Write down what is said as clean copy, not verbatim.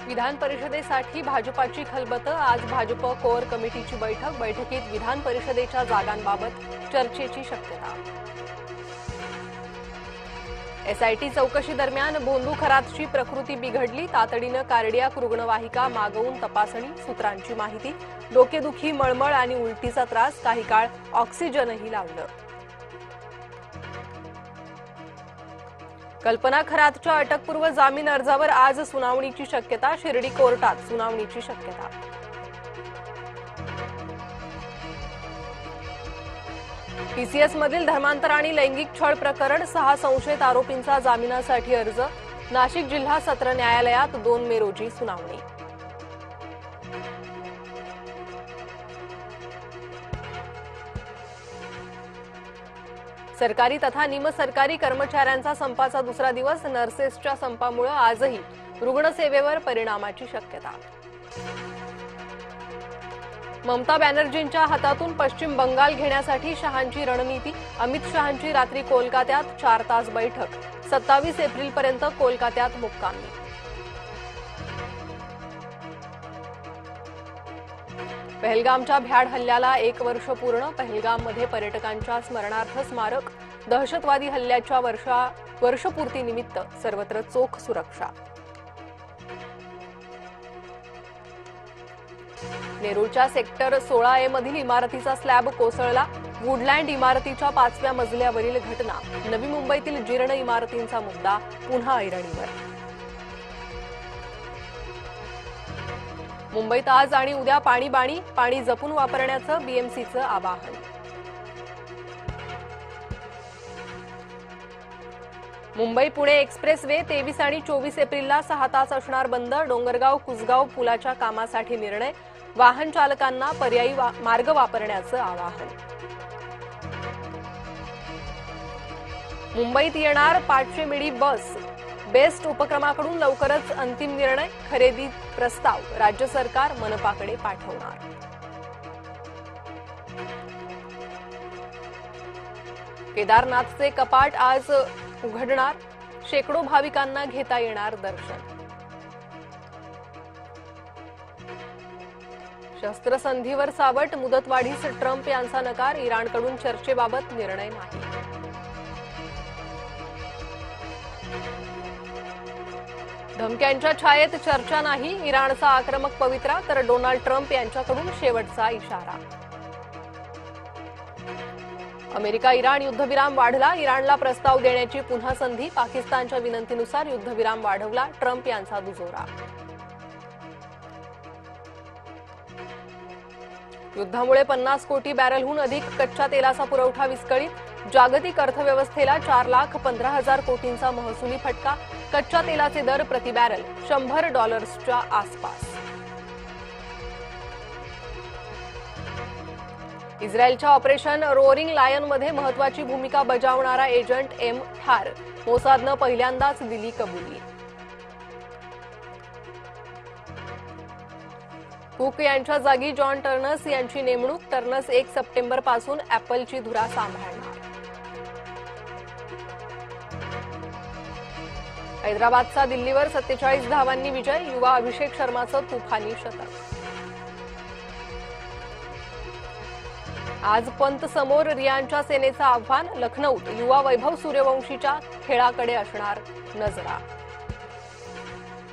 विधान परिषदेसाठी भाजपाची खलबतं। आज भाजप कोर कमिटीची बैठकीत विधान परिषदेच्या जागांबाबत चर्चेची शक्यता। एसआयटी चौकशी दरम्यान भोंदू खरातची प्रकृती बिघडली। तातडीनं कार्डियाक रुग्णवाहिका मागवून तपासणी। सूत्रांची माहिती, डोकेदुखी, मळमळ आणि उलटीचा त्रास, काही काळ ऑक्सिजनही लावलं। कल्पना खरातच्या अटकपूर्व जामीन अर्जावर आज सुनावणीची शक्यता। शिर्डी कोर्टात सुनावणीची शक्यता। टीसीएस मधील धर्मांतर आणि लैंगिक छळ प्रकरण, 6 संशयित आरोपींचा जामिनासाठी अर्ज। नाशिक जिल्हा सत्र न्यायालयात 2 मे रोजी सुनावणी। सरकारी तथा निमसरकारी कर्मचाऱ्यांचा संपाचा दुसरा दिवस। नर्सेसच्या संपामुळे आजही रुग्णसेवेवर परिणामाची शक्यता। ममता बॅनर्जींच्या हातातून पश्चिम बंगाल घेण्यासाठी शहांची रणनीती। अमित शहांची रात्री कोलकात्यात 4 तास बैठक। 27 एप्रिलपर्यंत कोलकात्यात मुक्कामी। पहलगामच्या भ्याड हल्ल्याला 1 वर्ष पूर्ण। पहलगाममध्ये पर्यटकांच्या स्मरणार्थ स्मारक। दहशतवादी हल्ल्याच्या वर्षपूर्तीनिमित्त सर्वत्र चोख सुरक्षा। नेरूळच्या सेक्टर 16A मधील इमारतीचा स्लॅब कोसळला। वुडलँड इमारतीच्या 5व्या मजल्यावरील घटना। नवी मुंबईतील जीर्ण इमारतींचा मुद्दा पुन्हा ऐरणीवर। मुंबईत आज आणि उद्या पाणी जपून वापरण्याचं बीएमसीचं आवाहन। मुंबई पुणे एक्सप्रेस वे 23 आणि 24 एप्रिलला 6 तास असणार बंद। डोंगरगाव कुसगाव पुलाच्या कामासाठी निर्णय। वाहन चालकांना पर्यायी मार्ग वापरण्याचं आवाहन। मुंबईत येणार 500 मिडी बस। बेस्ट उपक्रमाकडून लवकरच अंतिम निर्णय। खरेदी प्रस्ताव राज्य सरकार मनपाकडे पाठवणार। केदारनाथचे कपाट आज उघडणार। शेकडो भाविकांना घेता येणार दर्शन। शस्त्रसंधीवर सावट, मुदतवाढीस ट्रम्प यांचा नकार। इराणकडून चर्चेबाबत निर्णय नाही। धमक्यांच्या छायेत चर्चा नाही। इराणचा आक्रमक पवित्रा, तर डोनाल्ड ट्रम्प यांच्याकडून शेवटचा इशारा। अमेरिका इराण युद्धविराम वाढला। इराणला प्रस्ताव देण्याची पुन्हा संधी। पाकिस्तानच्या विनंतीनुसार युद्धविराम वाढवला। ट्रम्प यांचा दुजोरा। युद्धामुळे 50 कोटी बॅरलहून अधिक कच्च्या तेलाचा पुरवठा विस्कळीत। जागतिक अर्थव्यवस्थेला 4,15,000 कोटींचा महसुली फटका। कच्च्या तेलाचे दर प्रति बॅरल $100च्या आसपास। इस्रायलच्या ऑपरेशन रोअरिंग लायनमध्ये महत्वाची भूमिका बजावणारा एजंट एम ठार। मोसादनं पहिल्यांदाच दिली कबुली। कुक यांच्या जागी जॉन टर्नस यांची नेमणूक। टर्नस 1 सप्टेंबरपासून ॲपलची धुरा सांभाळणार। हैदराबादचा दिल्लीवर 47 धावांनी विजय। युवा अभिषेक शर्माचं तुफानी शतक। आज पंत समोर रियानच्या सेनेचं आव्हान। लखनौत युवा वैभव सूर्यवंशीच्या खेळाकडे असणार नजरा।